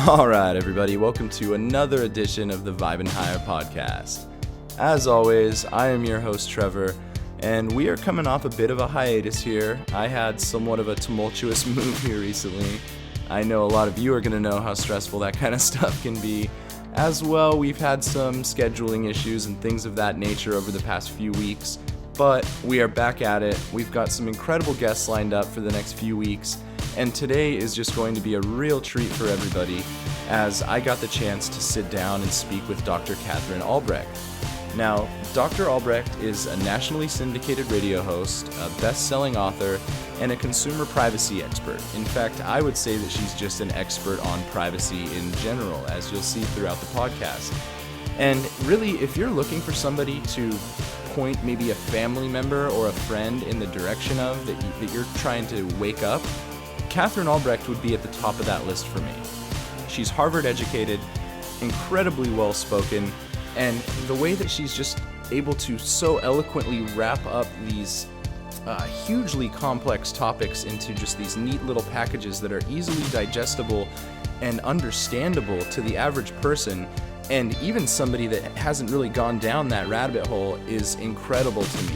All right, everybody, welcome to another edition of the Vibin Higher Podcast. As always, I am your host, Trevor, and we are coming off a bit of a hiatus here. I had somewhat of a tumultuous move here recently. I know a lot of you are going to know how stressful that kind of stuff can be. As well, we've had some scheduling issues and things of that nature over the past few weeks, but we are back at it. We've got some incredible guests lined up for the next few weeks, and today is just going to be a real treat for everybody as I got the chance to sit down and speak with Dr. Katherine Albrecht. Now, Dr. Albrecht is a nationally syndicated radio host, a best-selling author, and a consumer privacy expert. In fact, I would say that she's just an expert on privacy in general, as you'll see throughout the podcast. And really, if you're looking for somebody to point maybe a family member or a friend in the direction of that you're trying to wake up, Katherine Albrecht would be at the top of that list for me. She's Harvard educated, incredibly well-spoken, and the way that she's just able to so eloquently wrap up these hugely complex topics into just these neat little packages that are easily digestible and understandable to the average person, and even somebody that hasn't really gone down that rabbit hole, is incredible to me.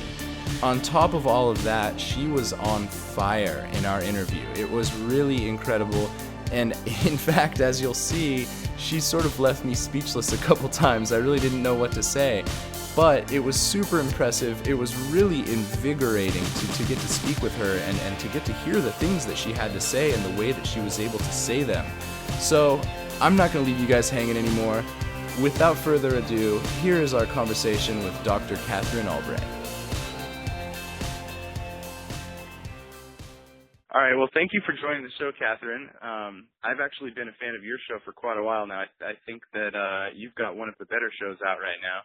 On top of all of that, she was on fire in our interview. It was really incredible, and in fact, as you'll see, she sort of left me speechless a couple times. I really didn't know what to say, but it was super impressive. It was really invigorating to get to speak with her and to get to hear the things that she had to say and the way that she was able to say them. So I'm not going to leave you guys hanging anymore. Without further ado, here is our conversation with Dr. Katherine Albrecht. All right, well, thank you for joining the show, Katherine. I've actually been a fan of your show for quite a while now. I think that you've got one of the better shows out right now.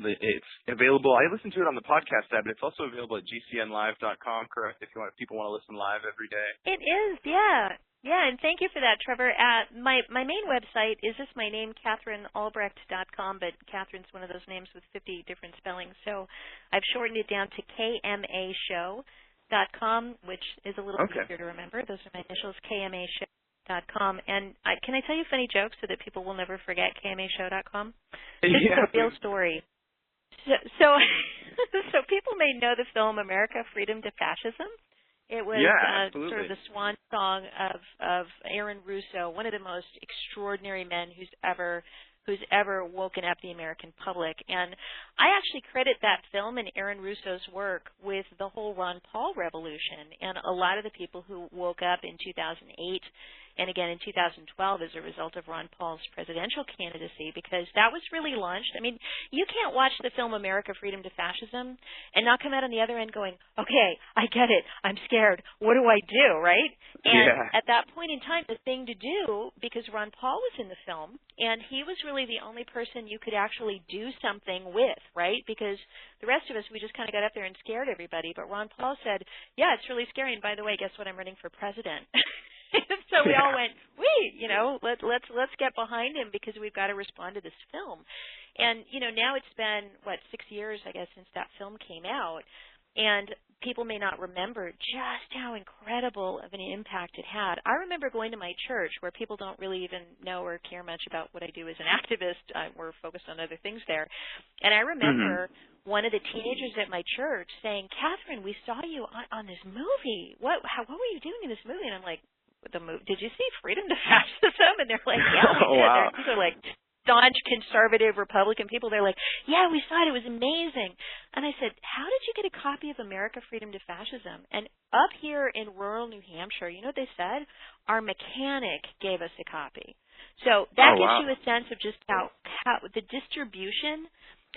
It's available. I listen to it on the podcast tab, but it's also available at gcnlive.com, correct, if people want to listen live every day? It is, yeah. Yeah, and thank you for that, Trevor. My main website is just my name, KatherineAlbrecht.com, but Katherine's one of those names with 50 different spellings, so I've shortened it down to KMAShow.com, which is a little easier to remember. Those are my initials, KMAShow.com. And can I tell you funny jokes so that people will never forget KMAShow.com? This is a real story. So people may know the film America, Freedom to Fascism. It was sort of the swan song of Aaron Russo, one of the most extraordinary men who's ever woken up the American public. And I actually credit that film and Aaron Russo's work with the whole Ron Paul revolution and a lot of the people who woke up in 2008 and again in 2012 as a result of Ron Paul's presidential candidacy, because that was really launched. I mean, you can't watch the film America, Freedom to Fascism and not come out on the other end going, okay, I get it, I'm scared, what do I do, right? And at that point in time, the thing to do, because Ron Paul was in the film, and he was really the only person you could actually do something with, right? Because the rest of us, we just kind of got up there and scared everybody. But Ron Paul said, yeah, it's really scary. And by the way, guess what? I'm running for president. So we all went, let's get behind him because we've got to respond to this film. And, now it's been, 6 years, I guess, since that film came out. And people may not remember just how incredible of an impact it had. I remember going to my church where people don't really even know or care much about what I do as an activist. We're focused on other ththings there. And I remember one of the teenagers at my church saying, Katherine, we saw you on this movie. What were you doing in this movie? And I'm like, did you see Freedom to Fascism? And they're like, yeah, we did. Wow. These are like staunch conservative Republican people. They're like, yeah, we saw it. It was amazing. And I said, how did you get a copy of America, Freedom to Fascism? And up here in rural New Hampshire, you know what they said? Our mechanic gave us a copy. So that gives you a sense of just how the distribution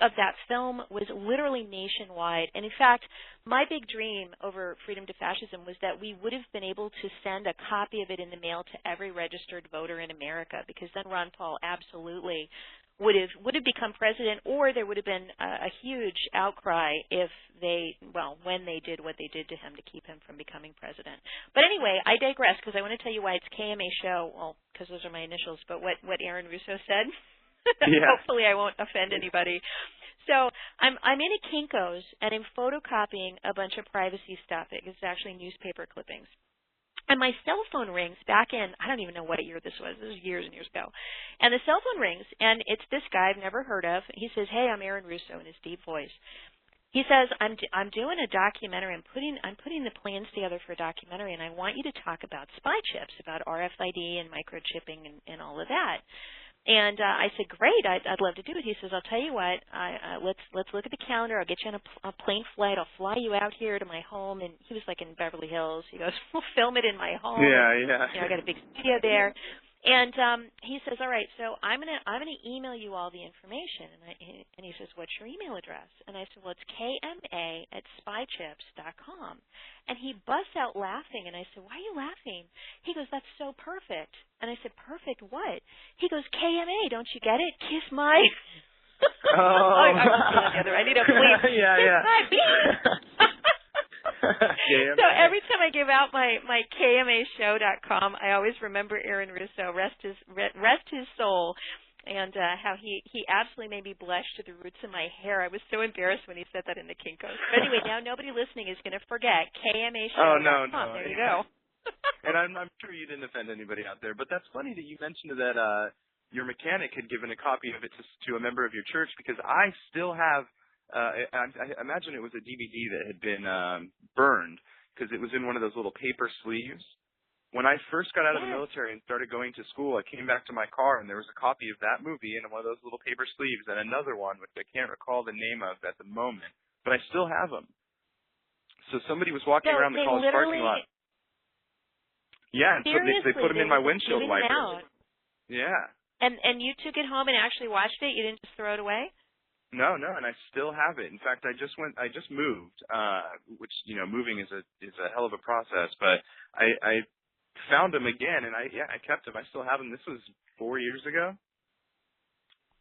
of that film was literally nationwide. And in fact, my big dream over Freedom to Fascism was that we would have been able to send a copy of it in the mail to every registered voter in America, because then Ron Paul absolutely would have become president, or there would have been a huge outcry when they did what they did to him to keep him from becoming president. But anyway, I digress, because I want to tell you why it's KMA Show, well, because those are my initials, but what Aaron Russo said. Hopefully I won't offend anybody. So I'm in a Kinko's, and I'm photocopying a bunch of privacy stuff. It's actually newspaper clippings. And my cell phone rings back in, I don't even know what year this was. This was years and years ago. And the cell phone rings, and it's this guy I've never heard of. He says, "Hey, I'm Aaron Russo," in his deep voice. He says, I'm doing a documentary. I'm putting the plans together for a documentary, and I want you to talk about spy chips, about RFID and microchipping and all of that. And I said, great, I'd love to do it. He says, I'll tell you what, let's look at the calendar. I'll get you on a plane flight. I'll fly you out here to my home. And he was like in Beverly Hills. He goes, we'll film it in my home. Yeah. You know, I got a big studio there. And he says, all right, so I'm gonna email you all the information. And he says, what's your email address? And I said, well, it's kma@spychips.com. And he busts out laughing. And I said, why are you laughing? He goes, that's so perfect. And I said, perfect what? He goes, KMA, don't you get it? Kiss my... Oh. I need a bleep. Yeah. Kiss my beep. So every time I give out my KMAshow.com, I always remember Aaron Russo, rest his soul, and how he absolutely made me blush to the roots of my hair. I was so embarrassed when he said that in the Kinko's. But anyway, now nobody listening is going to forget KMAshow.com. Oh, no. There you go. And I'm sure you didn't offend anybody out there, but that's funny that you mentioned that your mechanic had given a copy of it to a member of your church, because I still have. I imagine it was a DVD that had been burned, because it was in one of those little paper sleeves. When I first got out of the military and started going to school, I came back to my car, and there was a copy of that movie in one of those little paper sleeves, and another one, which I can't recall the name of at the moment, but I still have them. So somebody was walking around the college parking lot. Yeah, and so they put them in my windshield wipers. Yeah. And you took it home and actually watched it? You didn't just throw it away? No, and I still have it. In fact, I just moved, which, you know, moving is a hell of a process, but I found them again, and I kept them. I still have them. This was 4 years ago.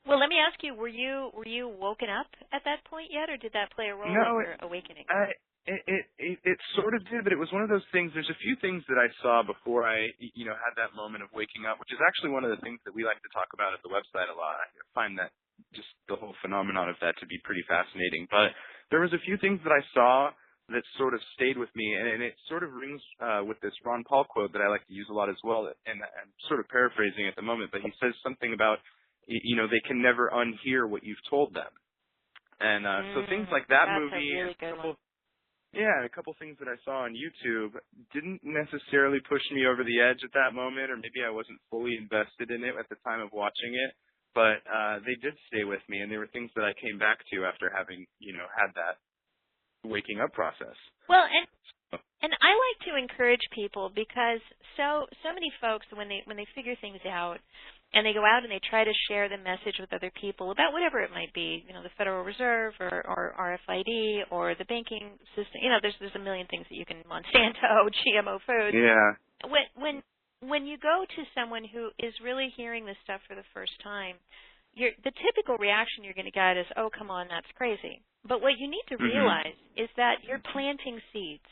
Well, let me ask you, were you woken up at that point yet, or did that play a role in your awakening? It sort of did, but it was one of those things. There's a few things that I saw before I, you know, had that moment of waking up, which is actually one of the things that we like to talk about at the website a lot. I find that just the whole phenomenon of that to be pretty fascinating. But there was a few things that I saw that sort of stayed with me, and it sort of rings with this Ron Paul quote that I like to use a lot as well, and I'm sort of paraphrasing at the moment, but he says something about, you know, they can never unhear what you've told them. And so things like that movie, a really good one. Yeah, a couple things that I saw on YouTube didn't necessarily push me over the edge at that moment, or maybe I wasn't fully invested in it at the time of watching it. But they did stay with me, and they were things that I came back to after having, you know, had that waking up process. Well, and I like to encourage people, because so many folks, when they figure things out and they go out and they try to share the message with other people about whatever it might be, you know, the Federal Reserve or RFID or the banking system, you know, there's a million things that you can, Monsanto, GMO foods. Yeah. When you go to someone who is really hearing this stuff for the first time, the typical reaction you're going to get is, oh, come on, that's crazy. But what you need to realize is that you're planting seeds.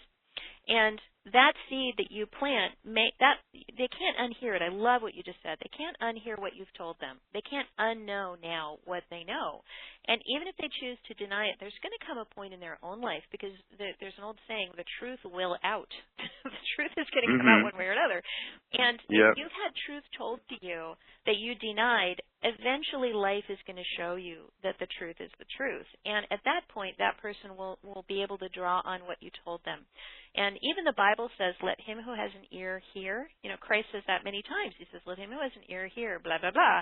And that seed that you plant, they can't unhear it. I love what you just said. They can't unhear what you've told them. They can't unknow now what they know. And even if they choose to deny it, there's going to come a point in their own life, because there's an old saying, the truth will out. The truth is going to come out one way or another. And if you've had truth told to you that you denied, eventually life is going to show you that the truth is the truth. And at that point, that person will be able to draw on what you told them. And even the Bible says, let him who has an ear hear. You know, Christ says that many times. He says, let him who has an ear hear, blah, blah, blah.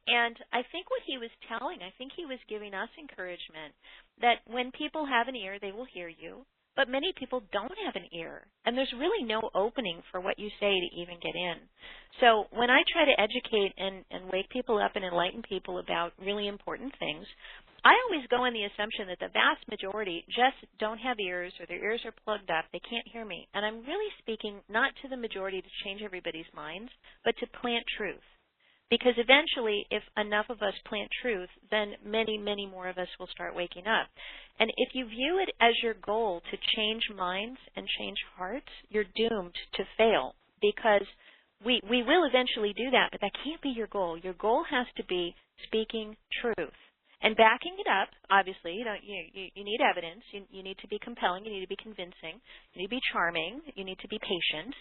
And I think what he was telling, I think he was giving us encouragement that when people have an ear, they will hear you. But many people don't have an ear, and there's really no opening for what you say to even get in. So when I try to educate and wake people up and enlighten people about really important things, I always go on the assumption that the vast majority just don't have ears, or their ears are plugged up, they can't hear me. And I'm really speaking not to the majority to change everybody's minds, but to plant truth. Because eventually, if enough of us plant truth, then many, many more of us will start waking up. And if you view it as your goal to change minds and change hearts, you're doomed to fail. Because we will eventually do that, but that can't be your goal. Your goal has to be speaking truth. And backing it up, obviously, you need evidence. You need to be compelling. You need to be convincing. You need to be charming. You need to be patient.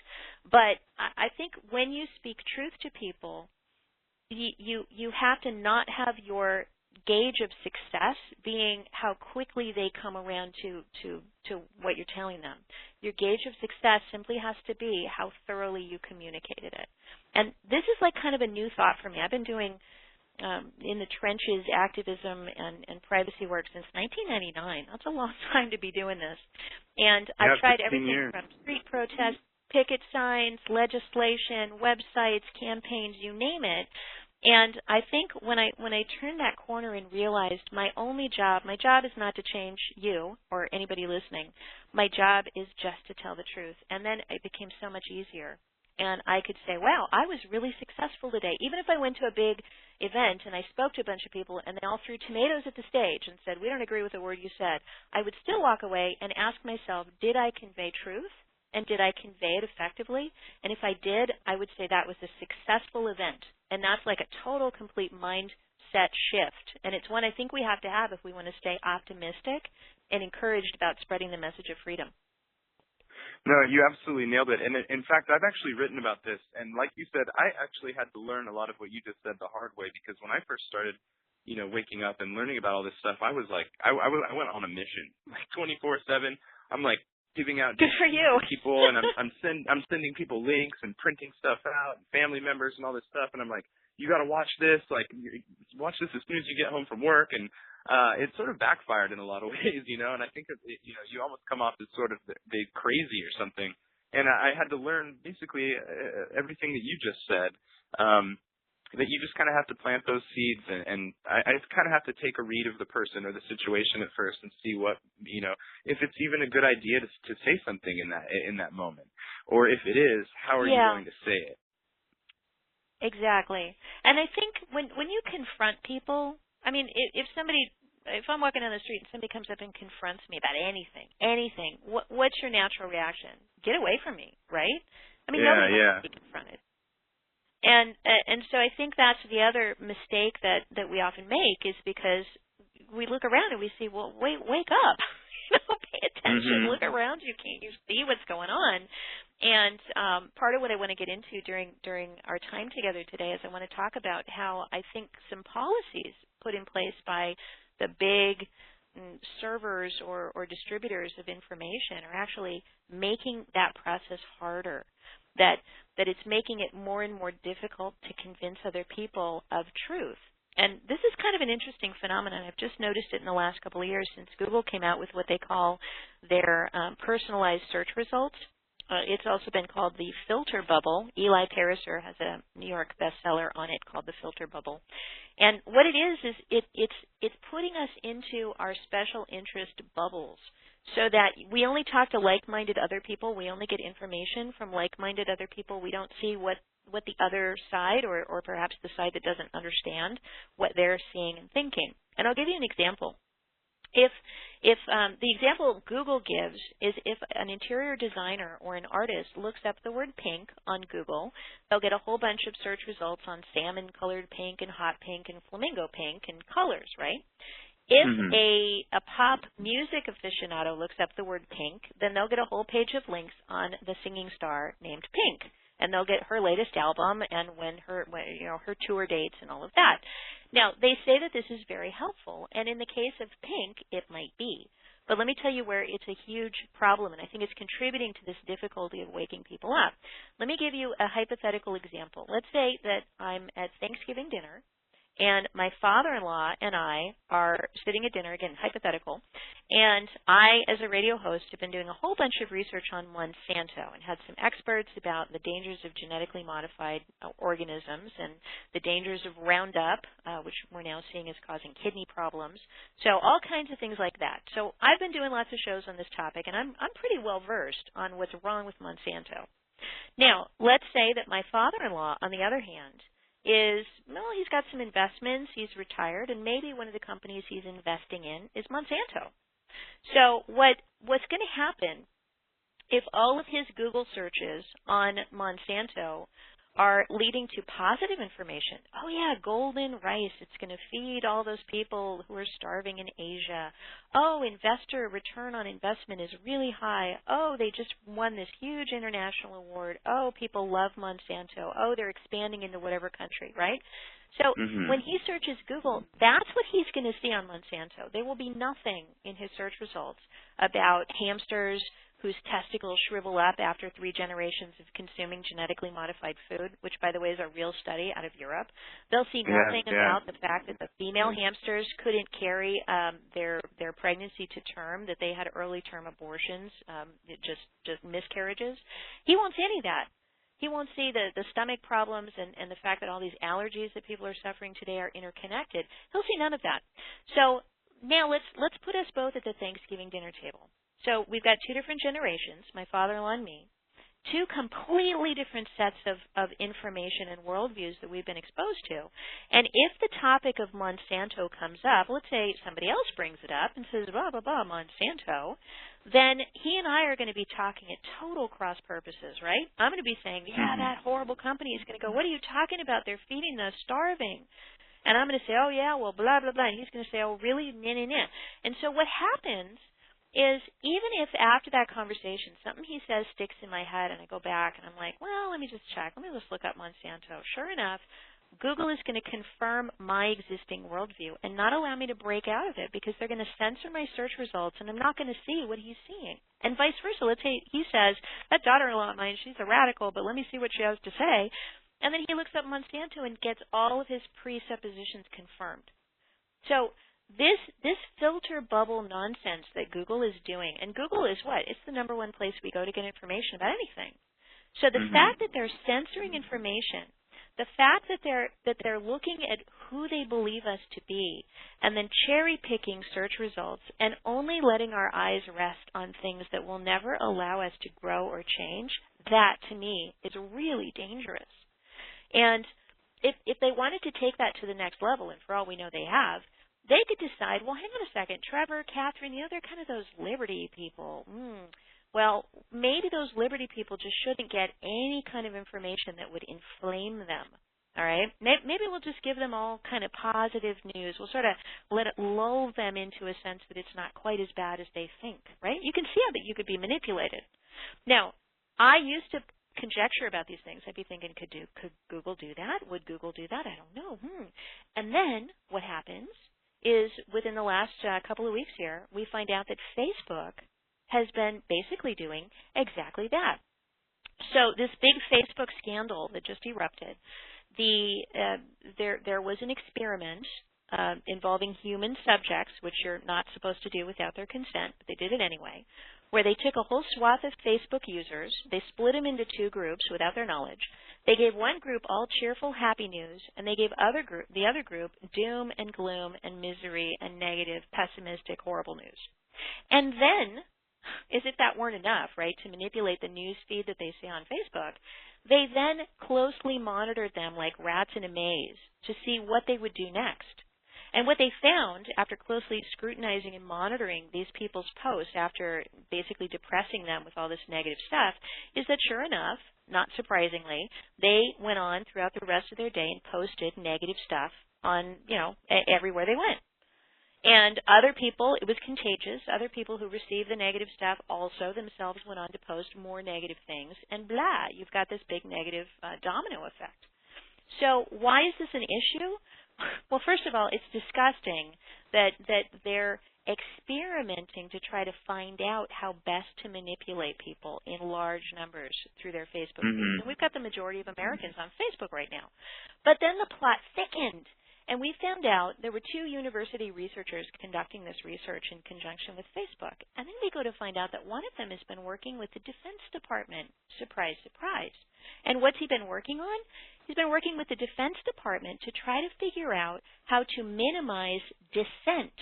But I think when you speak truth to people, you have to not have your gauge of success being how quickly they come around to what you're telling them. Your gauge of success simply has to be how thoroughly you communicated it. And this is like kind of a new thought for me. I've been doing in the trenches activism and privacy work since 1999. That's a long time to be doing this. And I've tried everything from street protests, picket signs, legislation, websites, campaigns, you name it. And I think when I turned that corner and realized my job is not to change you or anybody listening. My job is just to tell the truth. And then it became so much easier. And I could say, wow, I was really successful today. Even if I went to a big event and I spoke to a bunch of people and they all threw tomatoes at the stage and said, we don't agree with a word you said, I would still walk away and ask myself, did I convey truth? And did I convey it effectively? And if I did, I would say that was a successful event. And that's like a total, complete mindset shift. And it's one I think we have to have if we want to stay optimistic and encouraged about spreading the message of freedom. No, you absolutely nailed it. And in fact, I've actually written about this. And like you said, I actually had to learn a lot of what you just said the hard way, because when I first started, waking up and learning about all this stuff, I was like, I went on a mission, like 24/7. I'm like, giving out good for you people, and I'm sending people links and printing stuff out, and family members and all this stuff, and I'm like, you got to watch this, watch this as soon as you get home from work, and it sort of backfired in a lot of ways, and I think you almost come off as sort of the crazy or something, and I had to learn basically everything that you just said. That you just kind of have to plant those seeds, and I kind of have to take a read of the person or the situation at first and see what, if it's even a good idea to say something in that moment, or if it is, how are you going to say it? Exactly. And I think when you confront people, I mean, if I'm walking down the street and somebody comes up and confronts me about anything, what's your natural reaction? Get away from me, right? I mean, nobody wants to be confronted. And so I think that's the other mistake that we often make, is because we look around and we see, well, wake up, pay attention, look around you, can't you see what's going on? And part of what I want to get into during our time together today is I want to talk about how I think some policies put in place by the big servers or distributors of information are actually making that process harder. That it's making it more and more difficult to convince other people of truth. And this is kind of an interesting phenomenon. I've just noticed it in the last couple of years since Google came out with what they call their personalized search results. It's also been called the filter bubble. Eli Pariser has a New York bestseller on it called The Filter Bubble. And what it is it's putting us into our special interest bubbles, so that we only talk to like-minded other people. We only get information from like-minded other people. We don't see what the other side, or perhaps the side that doesn't understand what they're seeing and thinking. And I'll give you an example. If the example Google gives is if an interior designer or an artist looks up the word pink on Google, they'll get a whole bunch of search results on salmon-colored pink and hot pink and flamingo pink and colors, right? If a pop music aficionado looks up the word pink, then they'll get a whole page of links on the singing star named Pink, and they'll get her latest album and her tour dates and all of that. Now, they say that this is very helpful, and in the case of Pink, it might be. But let me tell you where it's a huge problem, and I think it's contributing to this difficulty of waking people up. Let me give you a hypothetical example. Let's say that I'm at Thanksgiving dinner, and my father-in-law and I are sitting at dinner, again, hypothetical, and I, as a radio host, have been doing a whole bunch of research on Monsanto and had some experts about the dangers of genetically modified organisms and the dangers of Roundup, which we're now seeing is causing kidney problems. So all kinds of things like that. So I've been doing lots of shows on this topic, and I'm pretty well-versed on what's wrong with Monsanto. Now, let's say that my father-in-law, on the other hand, he's got some investments, he's retired, and maybe one of the companies he's investing in is Monsanto. So what's going to happen if all of his Google searches on Monsanto are leading to positive information. Oh, yeah, golden rice. It's going to feed all those people who are starving in Asia. Oh, investor return on investment is really high. Oh, they just won this huge international award. Oh, people love Monsanto. Oh, they're expanding into whatever country, right? So when he searches Google, that's what he's going to see on Monsanto. There will be nothing in his search results about hamsters whose testicles shrivel up after 3 generations of consuming genetically modified food, which, by the way, is a real study out of Europe. They'll see nothing about the fact that the female hamsters couldn't carry their pregnancy to term, that they had early term abortions, just miscarriages. He won't see any of that. He won't see the stomach problems and the fact that all these allergies that people are suffering today are interconnected. He'll see none of that. So now let's put us both at the Thanksgiving dinner table. So we've got 2 different generations, my father-in-law and me, 2 completely different sets of information and worldviews that we've been exposed to. And if the topic of Monsanto comes up, let's say somebody else brings it up and says, blah, blah, blah, Monsanto, then he and I are going to be talking at total cross purposes, right? I'm going to be saying, yeah, that horrible company is going to go, what are you talking about? They're feeding the starving. And I'm going to say, oh, yeah, well, blah, blah, blah. And he's going to say, oh, really? Nah, nah, nah. And so what happens is even if after that conversation something he says sticks in my head and I go back and I'm like, well, let me just check. Let me just look up Monsanto. Sure enough, Google is going to confirm my existing worldview and not allow me to break out of it because they're going to censor my search results and I'm not going to see what he's seeing. And vice versa. Let's say he says, that daughter-in-law of mine, she's a radical, but let me see what she has to say. And then he looks up Monsanto and gets all of his presuppositions confirmed. So this filter bubble nonsense that Google is doing, and Google is what? It's the number 1 place we go to get information about anything. So the fact that they're censoring information, the fact that they're looking at who they believe us to be, and then cherry picking search results, and only letting our eyes rest on things that will never allow us to grow or change, that to me is really dangerous. And if they wanted to take that to the next level, and for all we know they have, they could decide, well, hang on a second, Trevor, Katherine, they're kind of those liberty people. Well, maybe those liberty people just shouldn't get any kind of information that would inflame them. All right? Maybe we'll just give them all kind of positive news. We'll sort of let it lull them into a sense that it's not quite as bad as they think, right? You can see how that you could be manipulated. Now, I used to conjecture about these things. I'd be thinking, could Google do that? Would Google do that? I don't know. And then what happens is within the last couple of weeks here, we find out that Facebook has been basically doing exactly that. So this big Facebook scandal that just erupted, there was an experiment involving human subjects, which you're not supposed to do without their consent, but they did it anyway, where they took a whole swath of Facebook users, they split them into 2 groups without their knowledge. They gave one group all cheerful, happy news, and they gave the other group doom and gloom and misery and negative, pessimistic, horrible news. And then, as if that weren't enough, right, to manipulate the news feed that they see on Facebook, they then closely monitored them like rats in a maze to see what they would do next. And what they found after closely scrutinizing and monitoring these people's posts, after basically depressing them with all this negative stuff, is that sure enough, not surprisingly, they went on throughout the rest of their day and posted negative stuff on, everywhere they went. And other people, it was contagious, other people who received the negative stuff also themselves went on to post more negative things, and blah, you've got this big negative domino effect. So why is this an issue? Well, first of all, it's disgusting that they're experimenting to try to find out how best to manipulate people in large numbers through their Facebook feeds. And we've got the majority of Americans on Facebook right now. But then the plot thickened. And we found out there were 2 university researchers conducting this research in conjunction with Facebook. And then we go to find out that one of them has been working with the Defense Department. Surprise, surprise. And what's he been working on? He's been working with the Defense Department to try to figure out how to minimize dissent.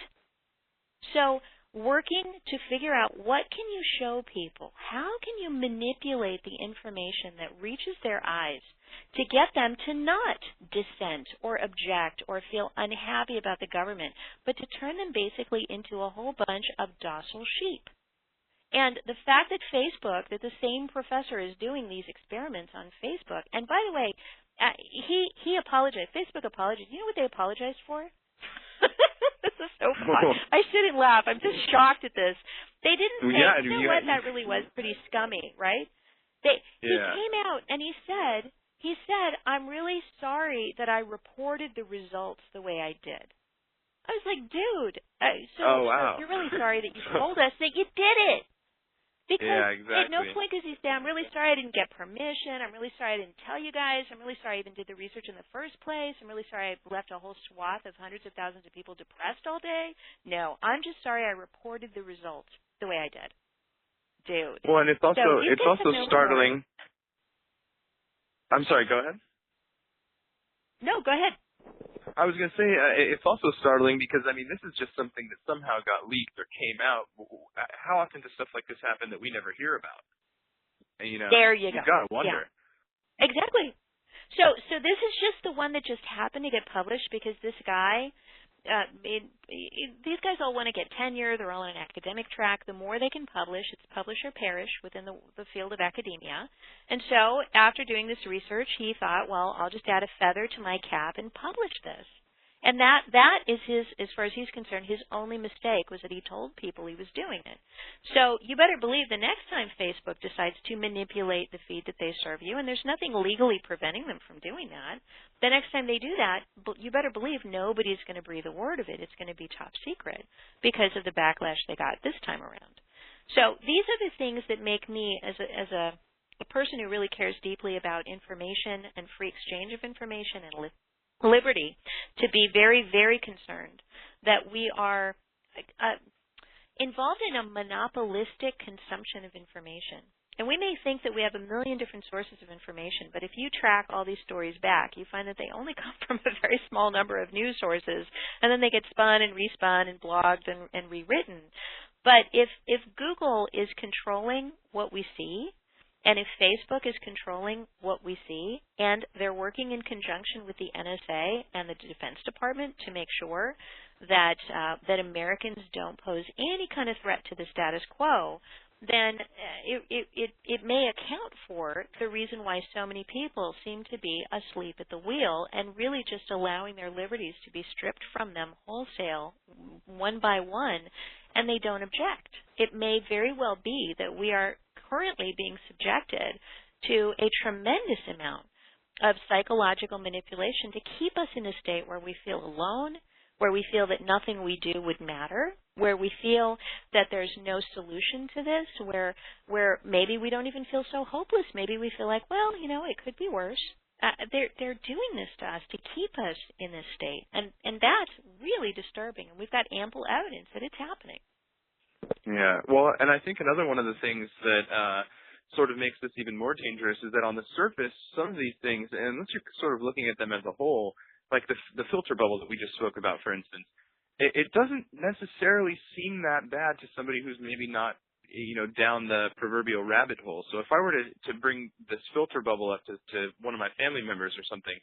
So working to figure out what can you show people? How can you manipulate the information that reaches their eyes to get them to not dissent or object or feel unhappy about the government, but to turn them basically into a whole bunch of docile sheep? And the fact that Facebook, that the same professor is doing these experiments on Facebook, and by the way, he apologized. Facebook apologized. You know what they apologized for? This is so fun. I shouldn't laugh. I'm just shocked at this. They didn't say, you know what, that really was pretty scummy, right? He came out and he said, I'm really sorry that I reported the results the way I did. I was like, dude, so you're really sorry that you told us that you did it. Because at no point does he say, I'm really sorry I didn't get permission. I'm really sorry I didn't tell you guys. I'm really sorry I even did the research in the first place. I'm really sorry I left a whole swath of hundreds of thousands of people depressed all day. No, I'm just sorry I reported the results the way I did. Dude. Well, and it's also startling. I'm sorry, go ahead. No, go ahead. I was going to say, it's also startling because, I mean, this is just something that somehow got leaked or came out. How often does stuff like this happen that we never hear about? And, there you go. You've got to wonder. Yeah. Exactly. So this is just the one that just happened to get published because this guy, these guys all want to get tenure. They're all on an academic track. The more they can publish, it's publish or perish within the field of academia. And so after doing this research, he thought, well, I'll just add a feather to my cap and publish this. And that is his, as far as he's concerned, his only mistake was that he told people he was doing it. So you better believe the next time Facebook decides to manipulate the feed that they serve you, and there's nothing legally preventing them from doing that, the next time they do that, you better believe nobody's going to breathe a word of it. It's going to be top secret because of the backlash they got this time around. So these are the things that make me, as a person who really cares deeply about information and free exchange of information and liberty, to be very, very concerned that we are involved in a monopolistic consumption of information. And we may think that we have a million different sources of information, but if you track all these stories back, you find that they only come from a very small number of news sources, and then they get spun and respun and blogged and rewritten. But if Google is controlling what we see, and if Facebook is controlling what we see, and they're working in conjunction with the NSA and the Defense Department to make sure that Americans don't pose any kind of threat to the status quo, then it may account for the reason why so many people seem to be asleep at the wheel and really just allowing their liberties to be stripped from them wholesale, one by one, and they don't object. It may very well be that we are currently being subjected to a tremendous amount of psychological manipulation to keep us in a state where we feel alone, where we feel that nothing we do would matter, where we feel that there's no solution to this, where maybe we don't even feel so hopeless. Maybe we feel like, well, it could be worse. They're doing this to us to keep us in this state, and that's really disturbing. And we've got ample evidence that it's happening. Yeah, well, and I think another one of the things that sort of makes this even more dangerous is that on the surface, some of these things, and unless you're sort of looking at them as a whole, like the filter bubble that we just spoke about, for instance, it doesn't necessarily seem that bad to somebody who's maybe not, down the proverbial rabbit hole. So if I were to bring this filter bubble up to one of my family members or something,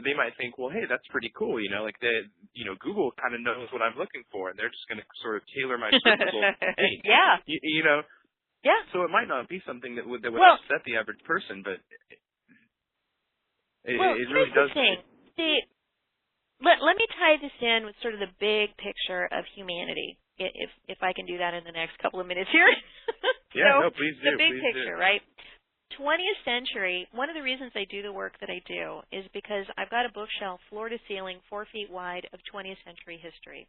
they might think, well, hey, that's pretty cool, Google kind of knows what I'm looking for, and they're just going to sort of tailor my search results. Hey, yeah. Yeah. So it might not be something that would upset the average person, but it really does. See, let me tie this in with sort of the big picture of humanity, if I can do that in the next couple of minutes here. Yeah, no, please do. The big picture, right? 20th century, one of the reasons I do the work that I do is because I've got a bookshelf floor to ceiling, 4 feet wide, of 20th century history.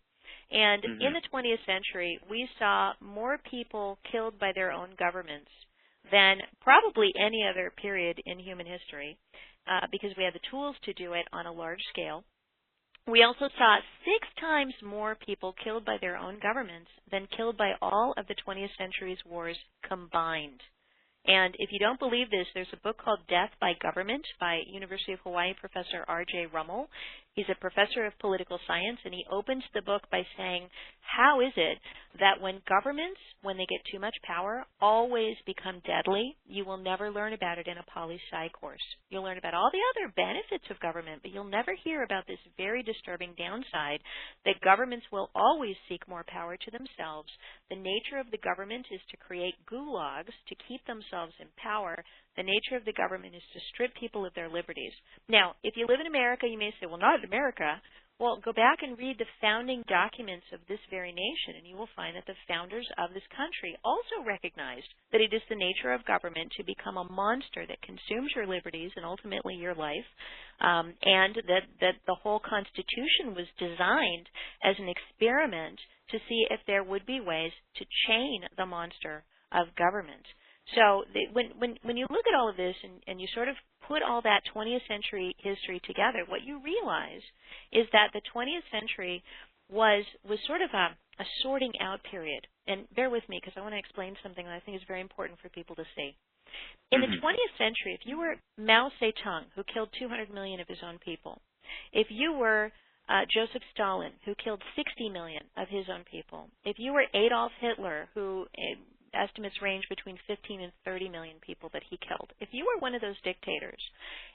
And in the 20th century, we saw more people killed by their own governments than probably any other period in human history because we had the tools to do it on a large scale. We also saw 6 times more people killed by their own governments than killed by all of the 20th century's wars combined. And if you don't believe this, there's a book called Death by Government by University of Hawaii professor R.J. Rummel. He's a professor of political science, and he opens the book by saying, how is it that when governments, when they get too much power, always become deadly? You will never learn about it in a poli-sci course. You'll learn about all the other benefits of government, but you'll never hear about this very disturbing downside that governments will always seek more power to themselves. The nature of the government is to create gulags to keep themselves in power. The nature of the government is to strip people of their liberties. Now, if you live in America, you may say, well, not in America. Well, go back and read the founding documents of this very nation, and you will find that the founders of this country also recognized that it is the nature of government to become a monster that consumes your liberties and ultimately your life, and that the whole Constitution was designed as an experiment to see if there would be ways to chain the monster of government. So when you look at all of this and you sort of put all that 20th century history together, what you realize is that the 20th century was sort of a sorting out period. And bear with me because I want to explain something that I think is very important for people to see. In the 20th century, if you were Mao Zedong, who killed 200 million of his own people, if you were Joseph Stalin, who killed 60 million of his own people, if you were Adolf Hitler, who estimates range between 15 and 30 million people that he killed. If you were one of those dictators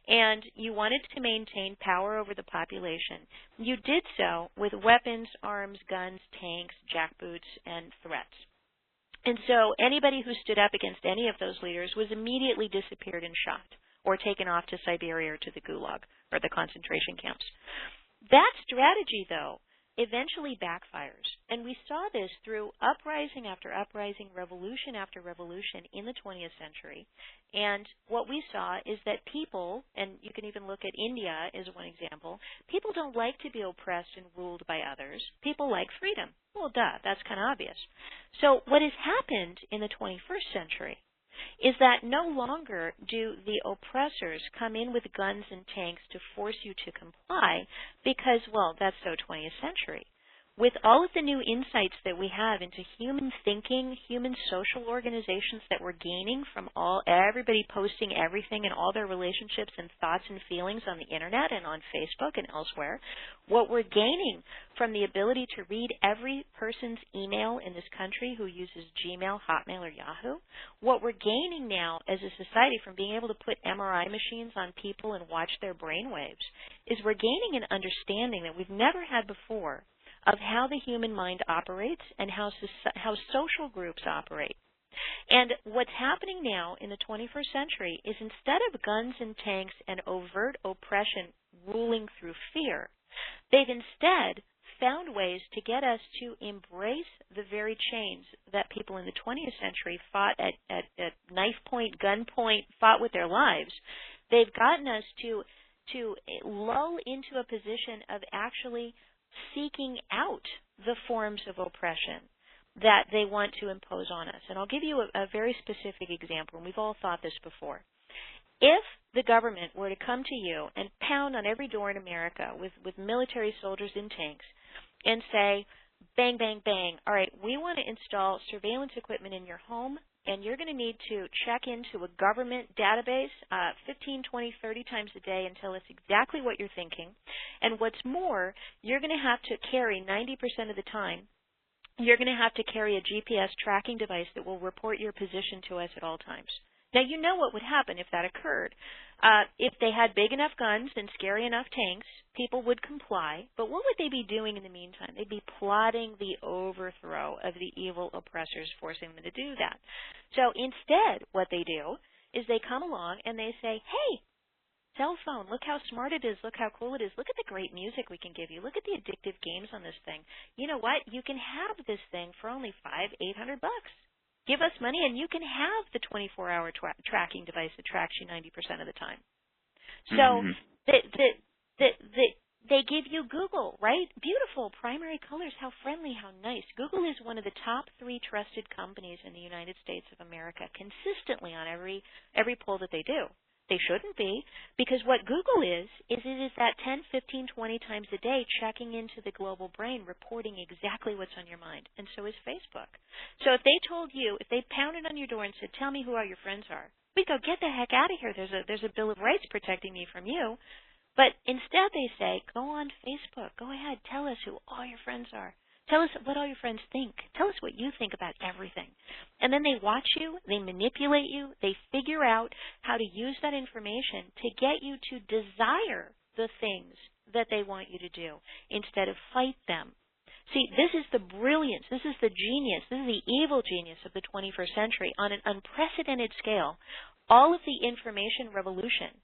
and you wanted to maintain power over the population, you did so with weapons, arms, guns, tanks, jackboots, and threats. And so anybody who stood up against any of those leaders was immediately disappeared and shot or taken off to Siberia or to the Gulag or the concentration camps. That strategy, though, eventually backfires. And we saw this through uprising after uprising, revolution after revolution in the 20th century. And what we saw is that people, and you can even look at India as one example, people don't like to be oppressed and ruled by others. People like freedom. Well, duh, that's kind of obvious. So what has happened in the 21st century is that no longer do the oppressors come in with guns and tanks to force you to comply because, well, that's so 20th century. With all of the new insights that we have into human thinking, human social organizations that we're gaining from everybody posting everything and all their relationships and thoughts and feelings on the internet and on Facebook and elsewhere, what we're gaining from the ability to read every person's email in this country who uses Gmail, Hotmail, or Yahoo, what we're gaining now as a society from being able to put MRI machines on people and watch their brainwaves is we're gaining an understanding that we've never had before of how the human mind operates and how social groups operate. And what's happening now in the 21st century is instead of guns and tanks and overt oppression ruling through fear, they've instead found ways to get us to embrace the very chains that people in the 20th century fought at knife point, gun point, fought with their lives. They've gotten us to lull into a position of actually seeking out the forms of oppression that they want to impose on us. And I'll give you a very specific example, and we've all thought this before. If the government were to come to you and pound on every door in America with military soldiers in tanks and say, bang, bang, bang, all right, we want to install surveillance equipment in your home, and you're going to need to check into a government database 15, 20, 30 times a day and tell us exactly what you're thinking. And what's more, you're going to have to carry 90% of the time, you're going to have to carry a GPS tracking device that will report your position to us at all times. Now, you know what would happen if that occurred. If they had big enough guns and scary enough tanks, people would comply. But what would they be doing in the meantime? They'd be plotting the overthrow of the evil oppressors, forcing them to do that. So instead, what they do is they come along and they say, hey, cell phone, look how smart it is. Look how cool it is. Look at the great music we can give you. Look at the addictive games on this thing. You know what? You can have this thing for only $500-800. Give us money, and you can have the 24-hour tracking device that tracks you 90% of the time. So they give you Google, right? Beautiful primary colors. How friendly, how nice. Google is one of the top 3 trusted companies in the United States of America consistently on every poll that they do. They shouldn't be, because what Google is it is that 10, 15, 20 times a day checking into the global brain, reporting exactly what's on your mind. And so is Facebook. So if they told you, if they pounded on your door and said, tell me who all your friends are, we'd go, get the heck out of here. There's a Bill of Rights protecting me from you. But instead they say, go on Facebook. Go ahead. Tell us who all your friends are. Tell us what all your friends think. Tell us what you think about everything. And then they watch you. They manipulate you. They figure out how to use that information to get you to desire the things that they want you to do instead of fight them. See, this is the brilliance, this is the genius, this is the evil genius of the 21st century on an unprecedented scale. All of the information revolution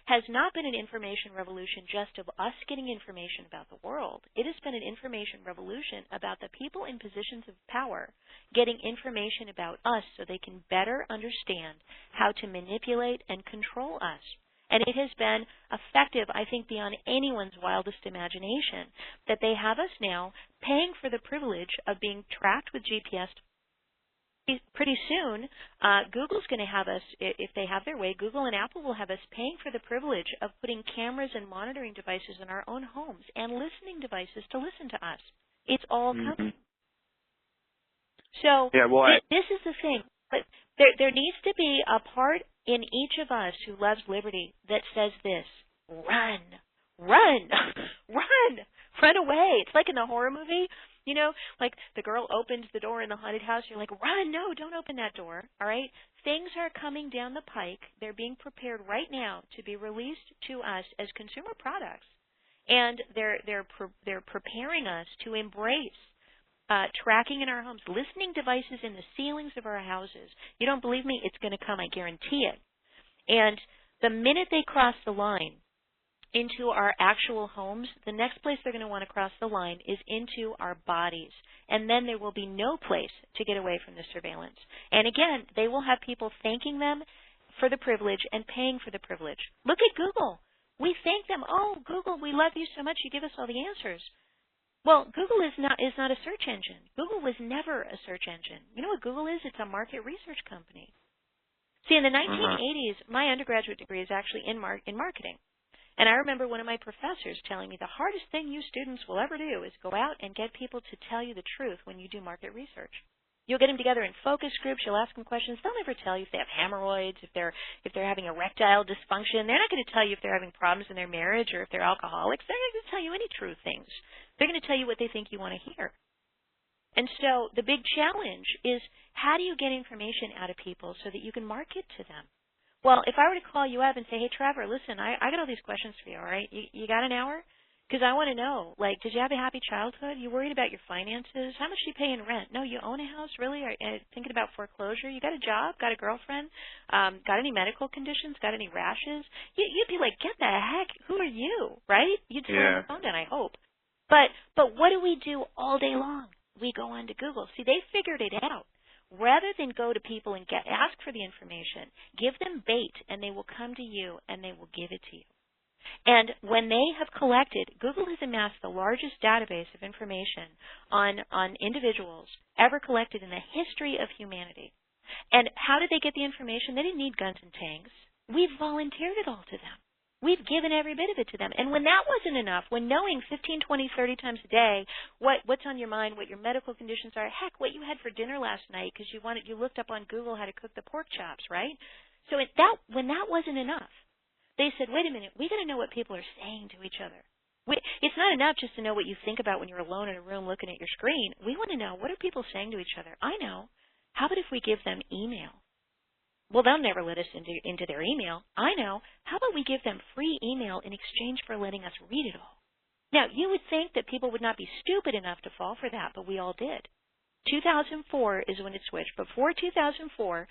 has not been an information revolution just of us getting information about the world. It has been an information revolution about the people in positions of power getting information about us so they can better understand how to manipulate and control us. And it has been effective, I think, beyond anyone's wildest imagination, that they have us now paying for the privilege of being tracked with GPS. Pretty soon, Google's going to have us, if they have their way, Google and Apple will have us paying for the privilege of putting cameras and monitoring devices in our own homes and listening devices to listen to us. It's all coming. So this is the thing. But there needs to be a part in each of us who loves liberty that says this: run, run, run, run away. It's like in the horror movie, you know, like the girl opens the door in the haunted house. You're like, run, no, don't open that door. All right? Things are coming down the pike. They're being prepared right now to be released to us as consumer products, and they're preparing us to embrace tracking in our homes, listening devices in the ceilings of our houses. You don't believe me? It's going to come. I guarantee it. And the minute they cross the line into our actual homes, the next place they're going to want to cross the line is into our bodies. And then there will be no place to get away from the surveillance. And again, they will have people thanking them for the privilege and paying for the privilege. Look at Google. We thank them. Oh, Google, we love you so much. You give us all the answers. Well, Google is not a search engine. Google was never a search engine. You know what Google is? It's a market research company. See, in the 1980s, my undergraduate degree is actually in marketing. And I remember one of my professors telling me the hardest thing you students will ever do is go out and get people to tell you the truth when you do market research. You'll get them together in focus groups. You'll ask them questions. They'll never tell you if they have hemorrhoids, if they're having erectile dysfunction. They're not going to tell you if they're having problems in their marriage or if they're alcoholics. They're not going to tell you any true things. They're going to tell you what they think you want to hear. And so the big challenge is, how do you get information out of people so that you can market to them? Well, if I were to call you up and say, hey, Trevor, listen, I got all these questions for you, all right? You got an hour? Because I want to know, like, did you have a happy childhood? You worried about your finances? How much do you pay in rent? No, you own a house, really? Are you thinking about foreclosure? You got a job? Got a girlfriend? Got any medical conditions? Got any rashes? You'd be like, get the heck, who are you, right? You'd slam the phone down, I hope. But what do we do all day long? We go on to Google. See, they figured it out. Rather than go to people and ask for the information, give them bait, and they will come to you, and they will give it to you. And when they have collected, Google has amassed the largest database of information on individuals ever collected in the history of humanity. And how did they get the information? They didn't need guns and tanks. We've volunteered it all to them. We've given every bit of it to them. And when that wasn't enough, when knowing 15, 20, 30 times a day what's on your mind, what your medical conditions are, heck, what you had for dinner last night because you looked up on Google how to cook the pork chops, right? So when that wasn't enough, they said, wait a minute, we got to know what people are saying to each other. It's not enough just to know what you think about when you're alone in a room looking at your screen. We want to know, what are people saying to each other? I know. How about if we give them email? Well, they'll never let us into their email. I know. How about we give them free email in exchange for letting us read it all? Now, you would think that people would not be stupid enough to fall for that, but we all did. 2004 is when it switched. Before 2004,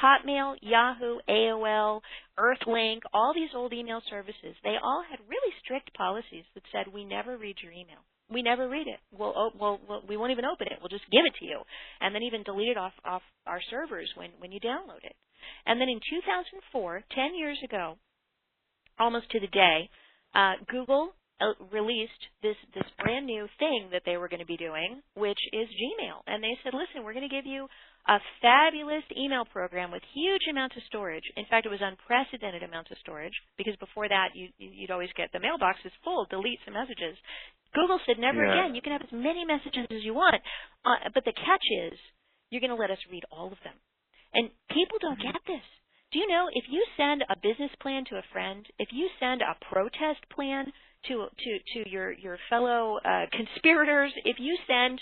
Hotmail, Yahoo, AOL, Earthlink, all these old email services, they all had really strict policies that said, we never read your email. We never read it. We won't even open it. We'll just give it to you. And then even delete it off our servers when you download it. And then in 2004, 10 years ago, almost to the day, Google released this brand new thing that they were going to be doing, which is Gmail. And they said, listen, we're going to give you a fabulous email program with huge amounts of storage. In fact, it was unprecedented amounts of storage, because before that, you'd always get the mailbox is full, delete some messages. Google said, never again. You can have as many messages as you want. But the catch is, you're going to let us read all of them. And people don't get this. Do Do you know if you send a business plan to a friend, if you send a protest plan to your fellow conspirators, if you send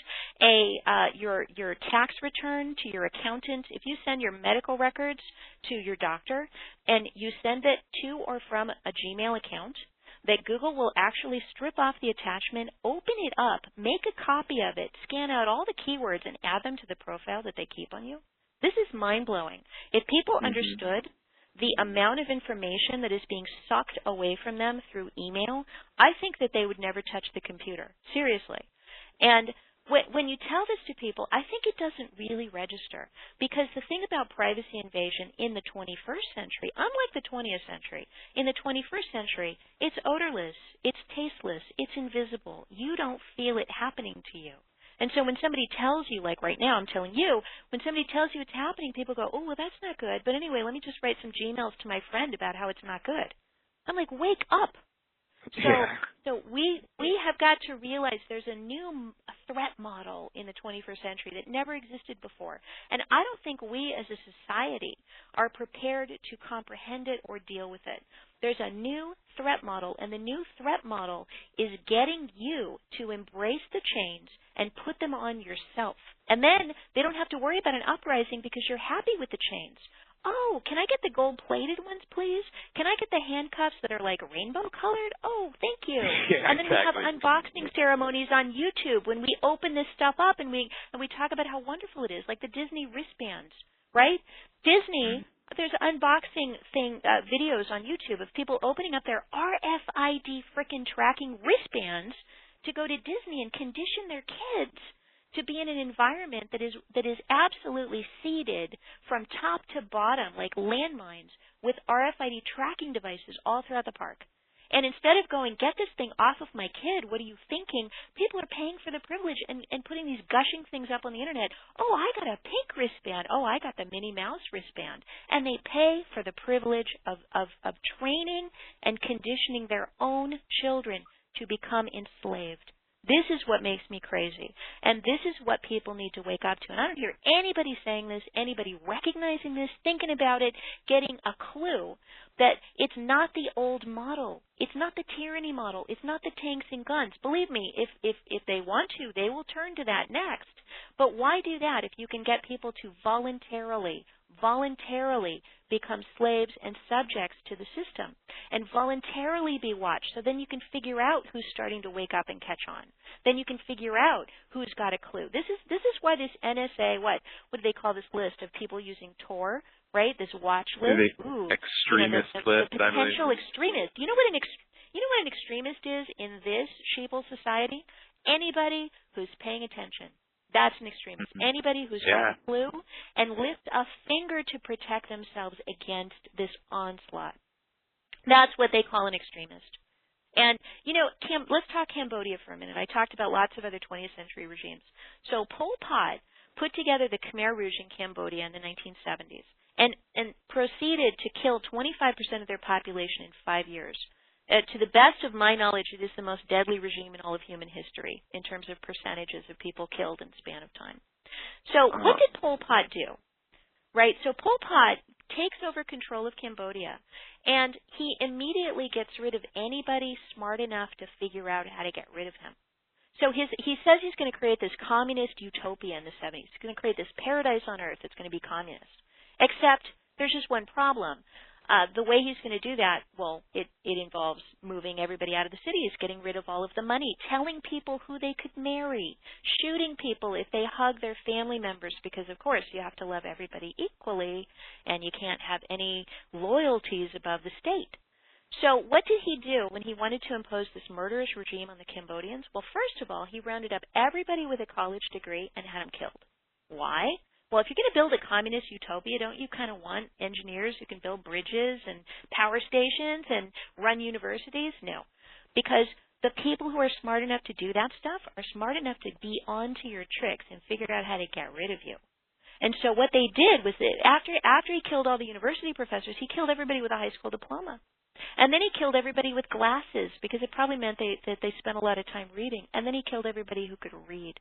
your tax return to your accountant, if you send your medical records to your doctor, and you send it to or from a Gmail account, that Google will actually strip off the attachment, open it up, make a copy of it, scan out all the keywords, and add them to the profile that they keep on you? This is mind-blowing. If people understood the amount of information that is being sucked away from them through email, I think that they would never touch the computer. Seriously. And when you tell this to people, I think it doesn't really register, because the thing about privacy invasion in the 21st century, unlike the 20th century, in the 21st century, it's odorless, it's tasteless, it's invisible. You don't feel it happening to you. And so when somebody tells you, like right now I'm telling you, when somebody tells you it's happening, people go, oh, well, that's not good. But anyway, let me just write some Gmails to my friend about how it's not good. I'm like, wake up. So we have got to realize there's a new threat model in the 21st century that never existed before. And I don't think we as a society are prepared to comprehend it or deal with it. There's a new threat model, and the new threat model is getting you to embrace the chains and put them on yourself. And then they don't have to worry about an uprising because you're happy with the chains. Oh, can I get the gold-plated ones, please? Can I get the handcuffs that are like rainbow-colored? Oh, thank you. Yeah, and then exactly. we have unboxing ceremonies on YouTube when we open this stuff up and we talk about how wonderful it is, like the Disney wristbands, right? Disney, there's unboxing videos on YouTube of people opening up their RFID frickin' tracking wristbands to go to Disney and condition their kids to be in an environment that is absolutely seeded from top to bottom, like landmines, with RFID tracking devices all throughout the park. And instead of going, get this thing off of my kid, what are you thinking? People are paying for the privilege and putting these gushing things up on the internet. Oh, I got a pink wristband. Oh, I got the Minnie Mouse wristband. And they pay for the privilege of training and conditioning their own children to become enslaved. This is what makes me crazy, and this is what people need to wake up to. And I don't hear anybody saying this, anybody recognizing this, thinking about it, getting a clue that it's not the old model. It's not the tyranny model. It's not the tanks and guns. Believe me, if they want to, they will turn to that next. But why do that if you can get people to voluntarily become slaves and subjects to the system and voluntarily be watched? So then you can figure out who's starting to wake up and catch on. Then you can figure out who's got a clue. This is why this NSA, what do they call this list of people using Tor, right? This watch list. Extremist list. The potential extremist. You know what an extremist is in this sheeple society? Anybody who's paying attention. That's an extremist. Anybody who's got a clue and lift a finger to protect themselves against this onslaught. That's what they call an extremist. And, let's talk Cambodia for a minute. I talked about lots of other 20th century regimes. So Pol Pot put together the Khmer Rouge in Cambodia in the 1970s and proceeded to kill 25% of their population in 5 years. To the best of my knowledge, it is the most deadly regime in all of human history in terms of percentages of people killed in the span of time. So what did Pol Pot do? Right? So Pol Pot takes over control of Cambodia, and he immediately gets rid of anybody smart enough to figure out how to get rid of him. So he says he's going to create this communist utopia in the 70s. He's going to create this paradise on earth that's going to be communist. Except there's just one problem. The way he's going to do that, well, it involves moving everybody out of the cities, getting rid of all of the money, telling people who they could marry, shooting people if they hug their family members, because, of course, you have to love everybody equally, and you can't have any loyalties above the state. So what did he do when he wanted to impose this murderous regime on the Cambodians? Well, first of all, he rounded up everybody with a college degree and had them killed. Why? Well, if you're going to build a communist utopia, don't you kind of want engineers who can build bridges and power stations and run universities? No, because the people who are smart enough to do that stuff are smart enough to be onto your tricks and figure out how to get rid of you. And so what they did was that after he killed all the university professors, he killed everybody with a high school diploma. And then he killed everybody with glasses because it probably meant that they spent a lot of time reading. And then he killed everybody who could read.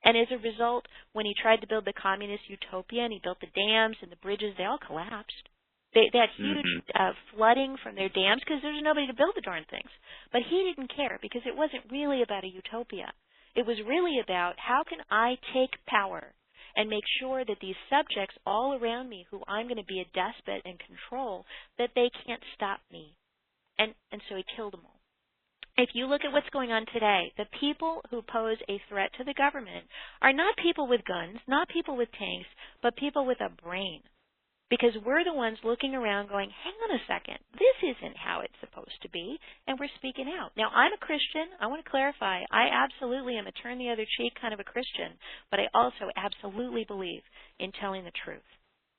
And as a result, when he tried to build the communist utopia and he built the dams and the bridges, they all collapsed. They had huge flooding from their dams because there's nobody to build the darn things. But he didn't care because it wasn't really about a utopia. It was really about how can I take power and make sure that these subjects all around me who I'm going to be a despot and control, that they can't stop me. And so he killed them all. If you look at what's going on today, the people who pose a threat to the government are not people with guns, not people with tanks, but people with a brain. Because we're the ones looking around going, hang on a second, this isn't how it's supposed to be, and we're speaking out. Now, I'm a Christian. I want to clarify. I absolutely am a turn the other cheek kind of a Christian, but I also absolutely believe in telling the truth.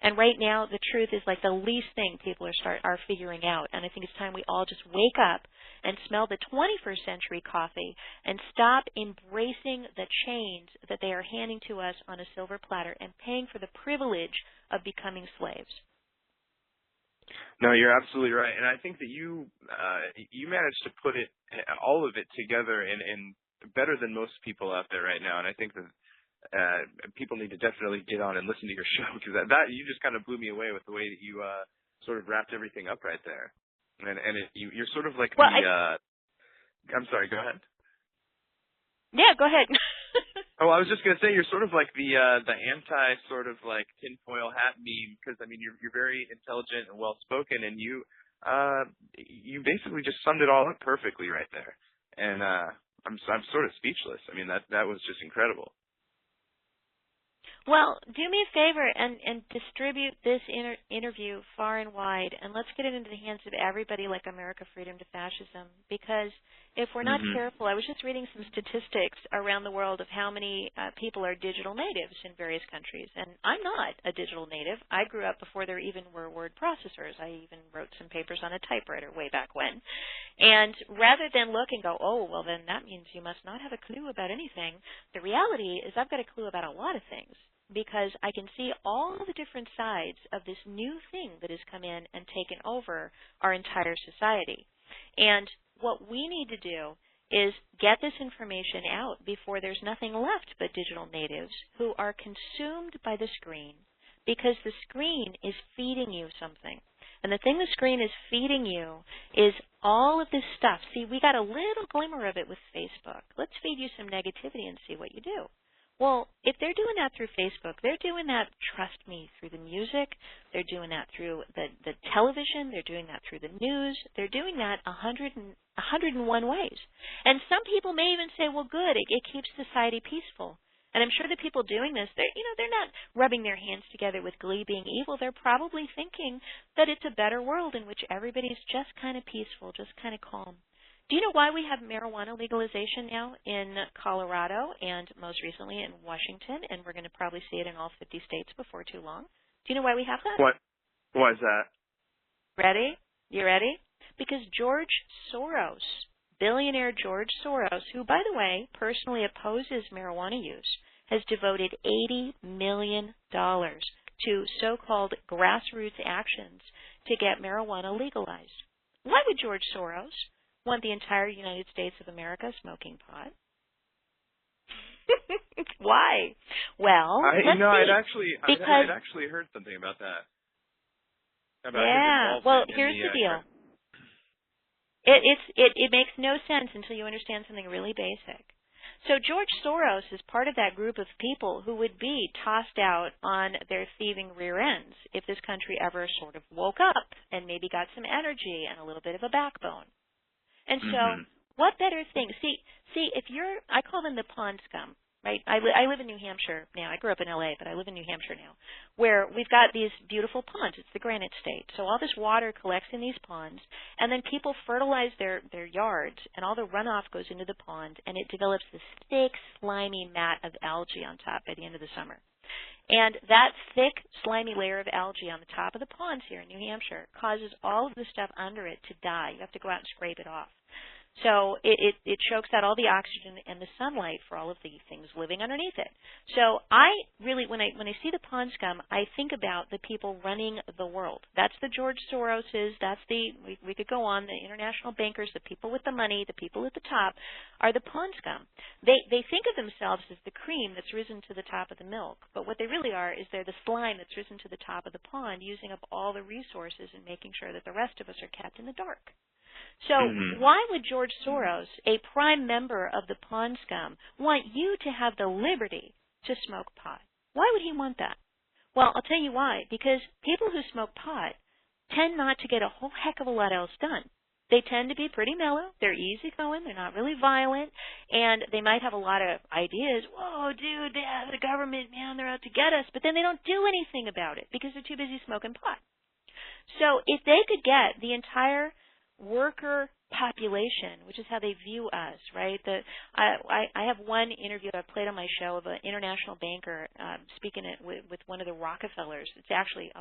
And right now, the truth is like the least thing people are figuring out. And I think it's time we all just wake up and smell the 21st century coffee and stop embracing the chains that they are handing to us on a silver platter and paying for the privilege of becoming slaves. No, you're absolutely right. And I think that you managed to put all of it together in better than most people out there right now. And I think that people need to definitely get on and listen to your show, because that you just kind of blew me away with the way that you sort of wrapped everything up right there. And you're sort of like I'm sorry, go ahead. Yeah, go ahead. Oh, I was just going to say you're sort of like the anti sort of like tinfoil hat meme, because I mean you're very intelligent and well spoken, and you basically just summed it all up perfectly right there. And I'm sort of speechless. I mean that was just incredible. Well, do me a favor and distribute this interview far and wide, and let's get it into the hands of everybody like America Freedom to Fascism, because if we're not careful, I was just reading some statistics around the world of how many people are digital natives in various countries, and I'm not a digital native. I grew up before there even were word processors. I even wrote some papers on a typewriter way back when. And rather than look and go, oh, well, then that means you must not have a clue about anything, the reality is I've got a clue about a lot of things, because I can see all the different sides of this new thing that has come in and taken over our entire society. And what we need to do is get this information out before there's nothing left but digital natives who are consumed by the screen, because the screen is feeding you something. And the thing the screen is feeding you is all of this stuff. See, we got a little glimmer of it with Facebook. Let's feed you some negativity and see what you do. Well, if they're doing that through Facebook, they're doing that, trust me, through the music. They're doing that through the television. They're doing that through the news. They're doing that 101 ways. And some people may even say, well, good, it keeps society peaceful. And I'm sure the people doing this, they're not rubbing their hands together with glee being evil. They're probably thinking that it's a better world in which everybody's just kind of peaceful, just kind of calm. Do you know why we have marijuana legalization now in Colorado and most recently in Washington, and we're going to probably see it in all 50 states before too long? Do you know why we have that? Why is that? Ready? You ready? Because George Soros, billionaire George Soros, who, by the way, personally opposes marijuana use, has devoted $80 million to so-called grassroots actions to get marijuana legalized. Why would George Soros want the entire United States of America smoking pot? Why? Well, I'd actually heard something about that. Well, here's the deal. It makes no sense until you understand something really basic. So George Soros is part of that group of people who would be tossed out on their thieving rear ends if this country ever sort of woke up and maybe got some energy and a little bit of a backbone. And so, what better thing? See, if I call them the pond scum, right? I live in New Hampshire now. I grew up in LA, but I live in New Hampshire now, where we've got these beautiful ponds. It's the Granite State. So all this water collects in these ponds, and then people fertilize their yards, and all the runoff goes into the pond, and it develops this thick, slimy mat of algae on top by the end of the summer. And that thick, slimy layer of algae on the top of the ponds here in New Hampshire causes all of the stuff under it to die. You have to go out and scrape it off. So it chokes out all the oxygen and the sunlight for all of the things living underneath it. So I really, when I see the pond scum, I think about the people running the world. That's the George Soroses. That's we could go on, the international bankers, the people with the money, the people at the top are the pond scum. They think of themselves as the cream that's risen to the top of the milk, but what they really are is they're the slime that's risen to the top of the pond, using up all the resources and making sure that the rest of us are kept in the dark. So why would George Soros, a prime member of the pond scum, want you to have the liberty to smoke pot? Why would he want that? Well, I'll tell you why. Because people who smoke pot tend not to get a whole heck of a lot else done. They tend to be pretty mellow. They're easygoing. They're not really violent. And they might have a lot of ideas. Whoa, dude, the government, man, they're out to get us. But then they don't do anything about it because they're too busy smoking pot. So if they could get the entire worker population, which is how they view us, right? I have one interview I played on my show of an international banker speaking with one of the Rockefellers. It's actually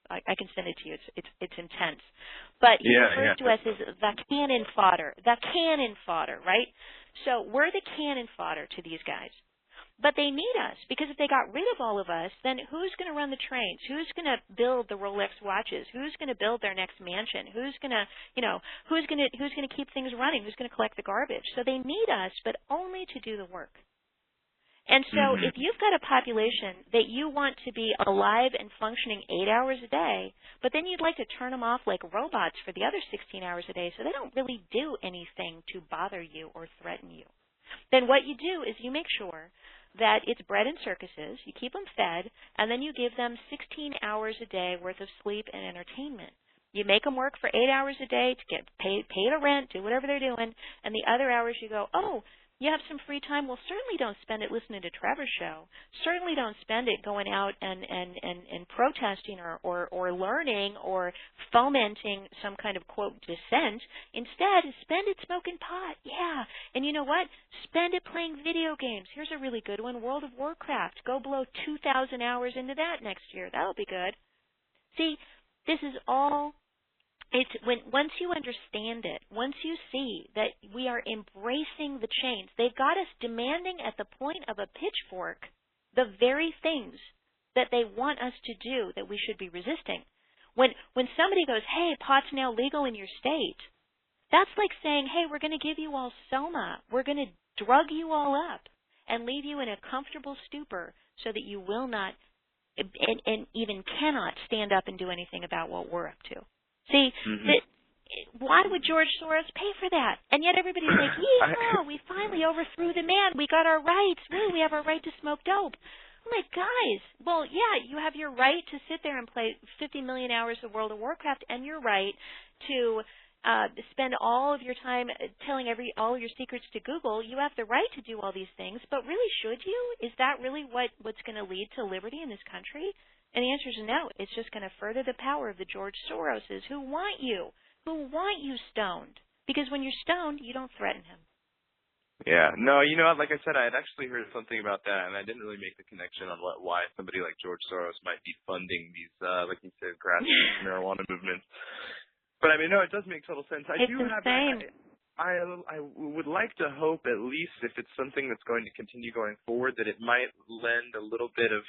I can send it to you. It's intense, but he refers to us as the cannon fodder, right? So we're the cannon fodder to these guys. But they need us, because if they got rid of all of us, then who's going to run the trains? Who's going to build the Rolex watches? Who's going to build their next mansion? Who's going to, who's going to keep things running? Who's going to collect the garbage? So they need us, but only to do the work. And so if you've got a population that you want to be alive and functioning 8 hours a day, but then you'd like to turn them off like robots for the other 16 hours a day so they don't really do anything to bother you or threaten you, then what you do is you make sure that it's bread and circuses, you keep them fed, and then you give them 16 hours a day worth of sleep and entertainment. You make them work for 8 hours a day to get pay the rent, do whatever they're doing, and the other hours you go, oh, you have some free time? Well, certainly don't spend it listening to Trevor's show. Certainly don't spend it going out and protesting or learning or fomenting some kind of, quote, dissent. Instead, spend it smoking pot. Yeah. And you know what? Spend it playing video games. Here's a really good one, World of Warcraft. Go blow 2,000 hours into that next year. That'll be good. See, this is all... once you understand it, once you see that we are embracing the change, they've got us demanding at the point of a pitchfork the very things that they want us to do that we should be resisting. When somebody goes, hey, pot's now legal in your state, that's like saying, hey, we're going to give you all soma. We're going to drug you all up and leave you in a comfortable stupor so that you will not and even cannot stand up and do anything about what we're up to. See, why would George Soros pay for that? And yet everybody's like, yeehaw, we finally overthrew the man. We got our rights. Woo, we have our right to smoke dope. I'm like, guys, well, yeah, you have your right to sit there and play 50 million hours of World of Warcraft, and your right to spend all of your time telling all your secrets to Google. You have the right to do all these things, but really, should you? Is that really what's going to lead to liberty in this country? And the answer is no. It's just going to further the power of the George Soroses who want you stoned. Because when you're stoned, you don't threaten him. Yeah. No, you know what? Like I said, I had actually heard something about that, and I didn't really make the connection on why somebody like George Soros might be funding these, like you said, grassroots marijuana movements. But, I mean, no, it does make total sense. It's insane. I would like to hope, at least if it's something that's going to continue going forward, that it might lend a little bit of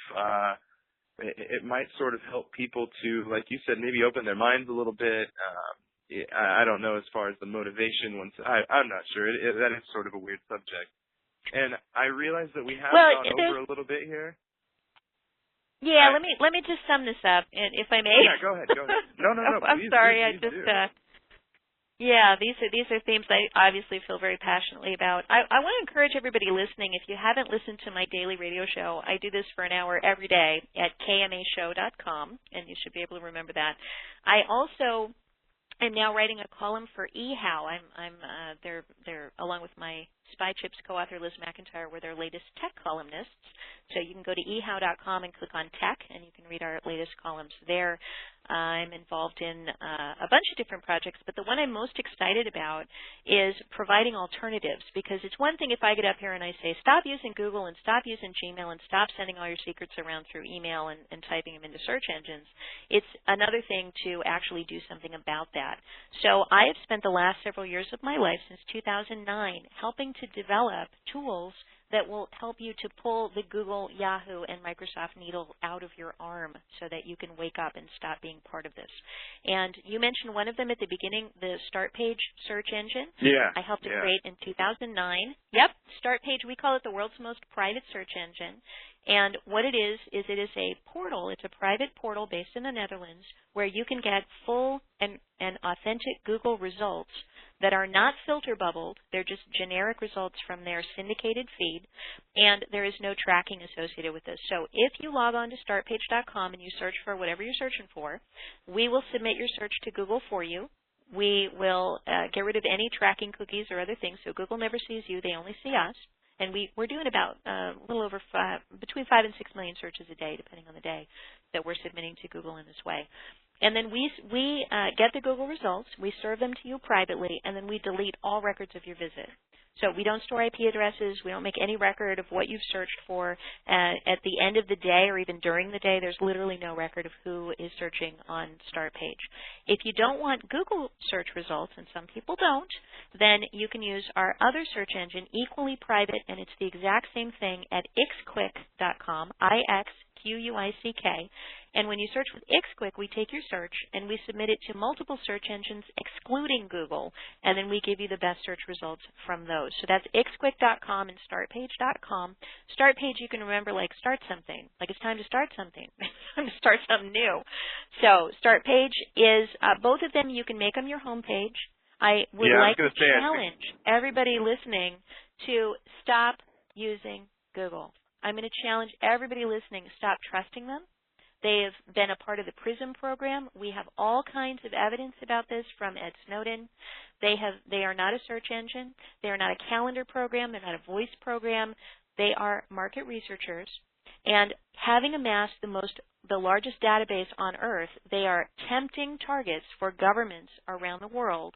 it might sort of help people to, like you said, maybe open their minds a little bit. I don't know as far as the motivation. I'm not sure. That is sort of a weird subject. And I realize that we have gone over a little bit here. Yeah, let me just sum this up, if I may. Yeah, go ahead. No. I'm please, sorry. please do. Yeah, these are themes I obviously feel very passionately about. I want to encourage everybody listening, if you haven't listened to my daily radio show, I do this for an hour every day at kmashow.com, and you should be able to remember that. I also am now writing a column for eHow. They're along with my Spy Chips co-author Liz McIntyre, we're their latest tech columnists. So you can go to ehow.com and click on tech, and you can read our latest columns there. I'm involved in a bunch of different projects, but the one I'm most excited about is providing alternatives, because it's one thing if I get up here and I say, stop using Google and stop using Gmail and stop sending all your secrets around through email and typing them into search engines. It's another thing to actually do something about that. So I have spent the last several years of my life, since 2009, helping to develop tools that will help you to pull the Google, Yahoo, and Microsoft needle out of your arm so that you can wake up and stop being part of this. And you mentioned one of them at the beginning, the Start Page search engine. Yeah. I helped to create in 2009. Yep, Start Page, we call it the world's most private search engine. And what it is it is a portal. It's a private portal based in the Netherlands where you can get full and authentic Google results that are not filter bubbled. They're just generic results from their syndicated feed, and there is no tracking associated with this. So if you log on to startpage.com and you search for whatever you're searching for, we will submit your search to Google for you. We will get rid of any tracking cookies or other things, so Google never sees you. They only see us. And we're doing about a little over between 5 and 6 million searches a day, depending on the day, that we're submitting to Google in this way. And then we get the Google results, we serve them to you privately, and then we delete all records of your visit. So we don't store IP addresses. We don't make any record of what you've searched for. At the end of the day or even during the day, there's literally no record of who is searching on Start Page. If you don't want Google search results, and some people don't, then you can use our other search engine, equally private, and it's the exact same thing at ixquick.com, IXQUICK. And when you search with Ixquick, we take your search and we submit it to multiple search engines excluding Google, and then we give you the best search results from those. So that's Ixquick.com and StartPage.com. StartPage, you can remember, like, start something. Like, it's time to start something. It's time to start something new. So StartPage is, both of them, you can make them your homepage. I would like to challenge everybody listening to stop using Google. I'm going to challenge everybody listening, stop trusting them. They have been a part of the PRISM program. We have all kinds of evidence about this from Ed Snowden. They are not a search engine. They are not a calendar program. They're not a voice program. They are market researchers. And having amassed the largest database on earth, they are tempting targets for governments around the world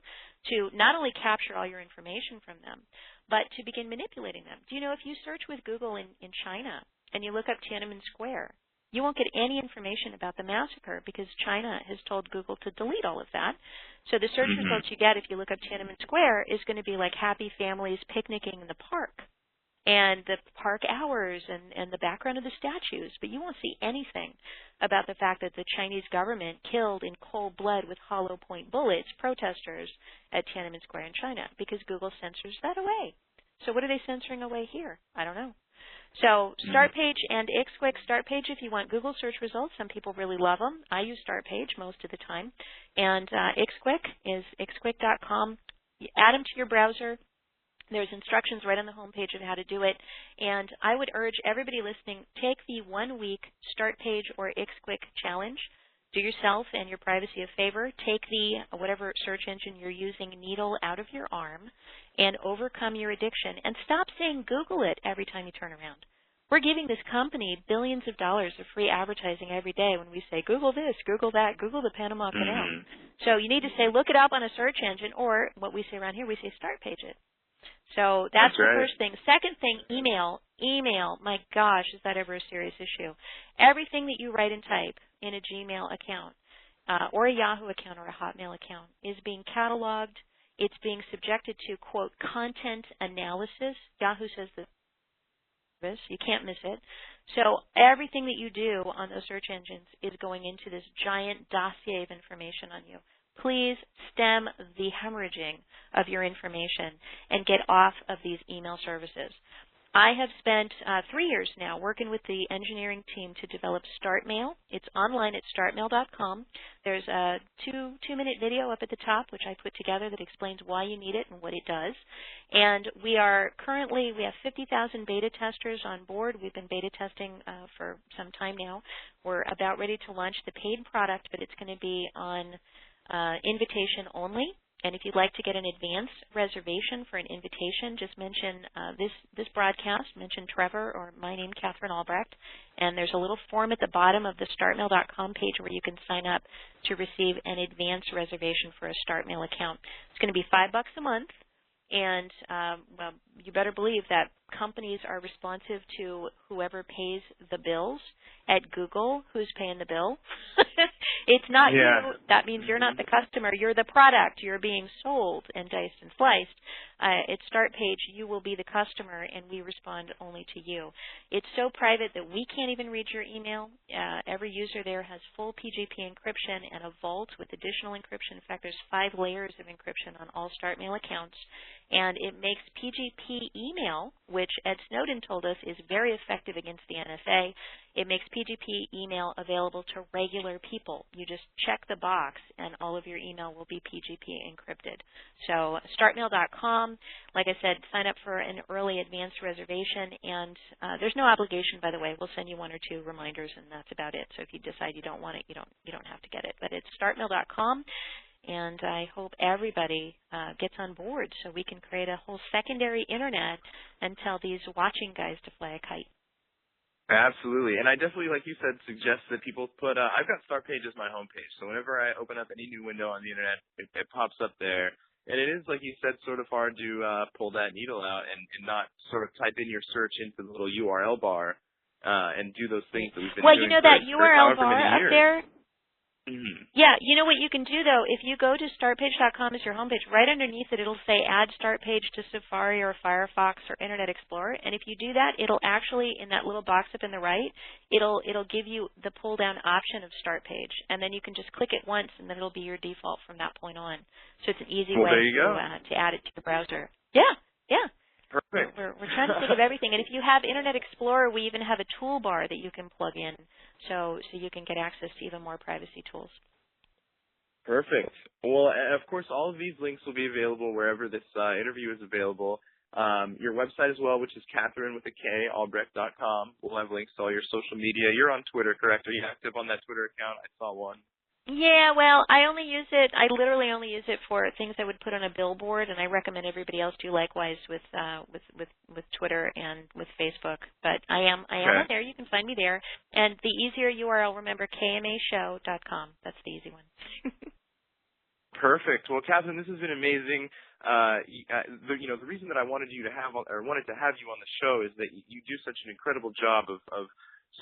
to not only capture all your information from them, but to begin manipulating them. Do you know, if you search with Google in China and you look up Tiananmen Square, you won't get any information about the massacre because China has told Google to delete all of that. So the search results you get if you look up Tiananmen Square is going to be like happy families picnicking in the park and the park hours and the background of the statues. But you won't see anything about the fact that the Chinese government killed in cold blood with hollow point bullets protesters at Tiananmen Square in China because Google censors that away. So what are they censoring away here? I don't know. So StartPage and Ixquick. StartPage, if you want Google search results, some people really love them. I use StartPage most of the time. And Ixquick is ixquick.com. Add them to your browser. There's instructions right on the homepage of how to do it. And I would urge everybody listening, take the 1-week StartPage or Ixquick challenge. Do yourself and your privacy a favor. Take the whatever search engine you're using needle out of your arm and overcome your addiction. And stop saying Google it every time you turn around. We're giving this company billions of dollars of free advertising every day when we say Google this, Google that, Google the Panama Canal. So you need to say look it up on a search engine, or what we say around here, we say Start Page it. So that's the first thing. Second thing, email. Email, my gosh, is that ever a serious issue? Everything that you write and type in a Gmail account or a Yahoo account or a Hotmail account is being cataloged. It's being subjected to, quote, content analysis. Yahoo says this. You can't miss it. So everything that you do on those search engines is going into this giant dossier of information on you. Please stem the hemorrhaging of your information and get off of these email services. I have spent 3 years now working with the engineering team to develop StartMail. It's online at startmail.com. There's a two-minute video up at the top, which I put together, that explains why you need it and what it does. And we have 50,000 beta testers on board. We've been beta testing for some time now. We're about ready to launch the paid product, but it's going to be on invitation only. And if you'd like to get an advance reservation for an invitation, just mention this broadcast, mention Trevor or my name, Katherine Albrecht, and there's a little form at the bottom of the startmail.com page where you can sign up to receive an advance reservation for a StartMail account. It's going to be $5 a month, and well, you better believe that companies are responsive to whoever pays the bills. At Google, who's paying the bill? It's not you. That means you're not the customer. You're the product. You're being sold and diced and sliced. At StartPage, you will be the customer, and we respond only to you. It's so private that we can't even read your email. Every user there has full PGP encryption and a vault with additional encryption. In fact, there's 5 layers of encryption on all StartMail accounts, and it makes PGP email, which Ed Snowden told us is very effective against the NSA. It makes PGP email available to regular people. You just check the box, and all of your email will be PGP encrypted. So startmail.com, like I said, sign up for an early advance reservation, and there's no obligation, by the way. We'll send you 1 or 2 reminders, and that's about it. So if you decide you don't want it, you don't have to get it. But it's startmail.com. And I hope everybody gets on board so we can create a whole secondary internet and tell these watching guys to fly a kite. Absolutely. And I definitely, like you said, suggest that people put, I've got StartPage as my homepage. So whenever I open up any new window on the internet, it pops up there. And it is, like you said, sort of hard to pull that needle out and not sort of type in your search into the little URL bar and do those things that we've been doing. Well, you know that URL bar up there? Mm-hmm. Yeah, you know what you can do, though? If you go to startpage.com as your homepage, right underneath it, it'll say add StartPage to Safari or Firefox or Internet Explorer. And if you do that, it'll actually, in that little box up in the right, it'll give you the pull-down option of StartPage. And then you can just click it once, and then it'll be your default from that point on. So it's an easy way to add it to your browser. Yeah. Perfect. We're trying to think of everything. And if you have Internet Explorer, we even have a toolbar that you can plug in so you can get access to even more privacy tools. Perfect. Well, of course, all of these links will be available wherever this interview is available. Your website as well, which is Katherine with a K, Albrecht.com. We'll have links to all your social media. You're on Twitter, correct? Are you active on that Twitter account? I saw one. Yeah, well, I literally only use it for things I would put on a billboard, and I recommend everybody else do likewise with Twitter and with Facebook. But I am on there. You can find me there. And the easier URL, remember, kmashow.com. That's the easy one. Perfect. Well, Katherine, this has been amazing. The reason that I wanted to have you on the show is that you do such an incredible job of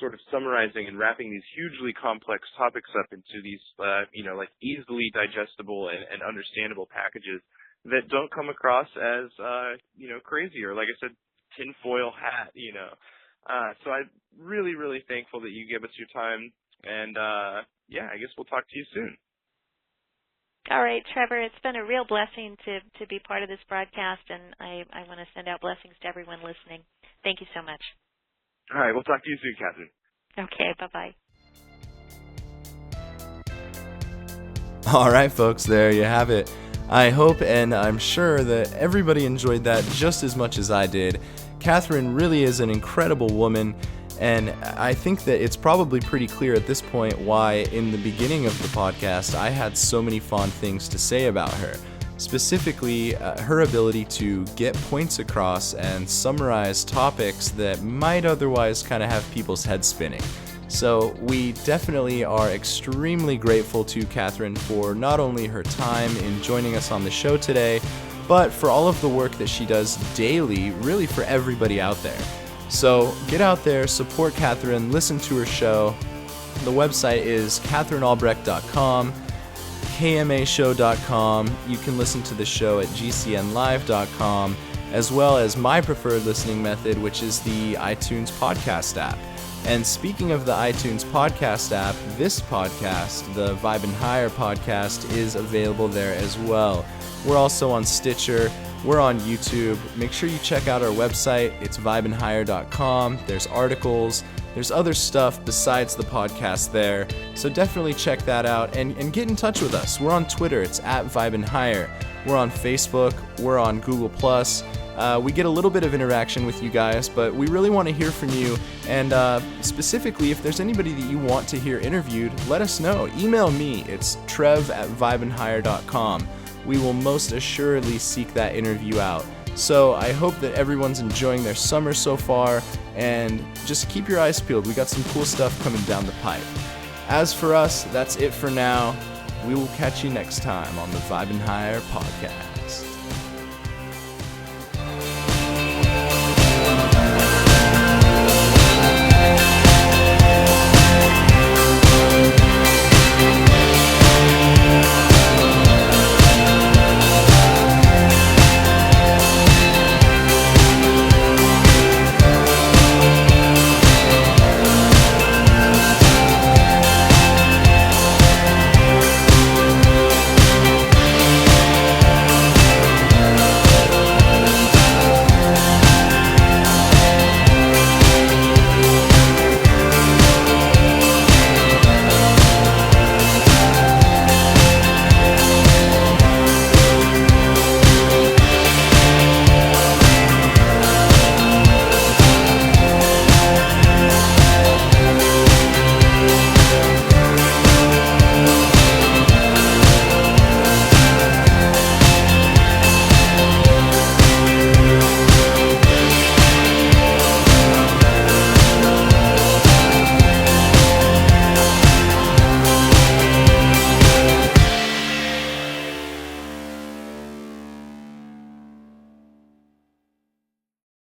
sort of summarizing and wrapping these hugely complex topics up into these, like easily digestible and understandable packages that don't come across as, crazy or, like I said, tinfoil hat, So I'm really, really thankful that you gave us your time. And, I guess we'll talk to you soon. All right, Trevor, it's been a real blessing to be part of this broadcast, and I want to send out blessings to everyone listening. Thank you so much. All right, we'll talk to you soon, Katherine. Okay, bye-bye. All right, folks, there you have it. I hope and I'm sure that everybody enjoyed that just as much as I did. Katherine really is an incredible woman, and I think that it's probably pretty clear at this point why in the beginning of the podcast I had so many fond things to say about her. Specifically, her ability to get points across and summarize topics that might otherwise kind of have people's heads spinning. So we definitely are extremely grateful to Katherine for not only her time in joining us on the show today, but for all of the work that she does daily, really for everybody out there. So get out there, support Katherine, listen to her show. The website is katherinealbrecht.com. kmashow.com. You can listen to the show at gcnlive.com, as well as my preferred listening method, which is the iTunes podcast app. And speaking of the iTunes podcast app, this podcast, the Vibin Higher Podcast, is available there as well. We're also on Stitcher. We're on YouTube. Make sure you check out our website. It's vibinhigher.com. There's articles. There's other stuff besides the podcast there. So definitely check that out and get in touch with us. We're on Twitter. It's @VibinHigher. We're on Facebook. We're on Google+. We get a little bit of interaction with you guys, but we really want to hear from you. And specifically, if there's anybody that you want to hear interviewed, let us know. Email me. It's trev@vibinhigher.com. we will most assuredly seek that interview out. So I hope that everyone's enjoying their summer so far, and just keep your eyes peeled. We got some cool stuff coming down the pipe. As for us, that's it for now. We will catch you next time on the Vibin Higher Podcast.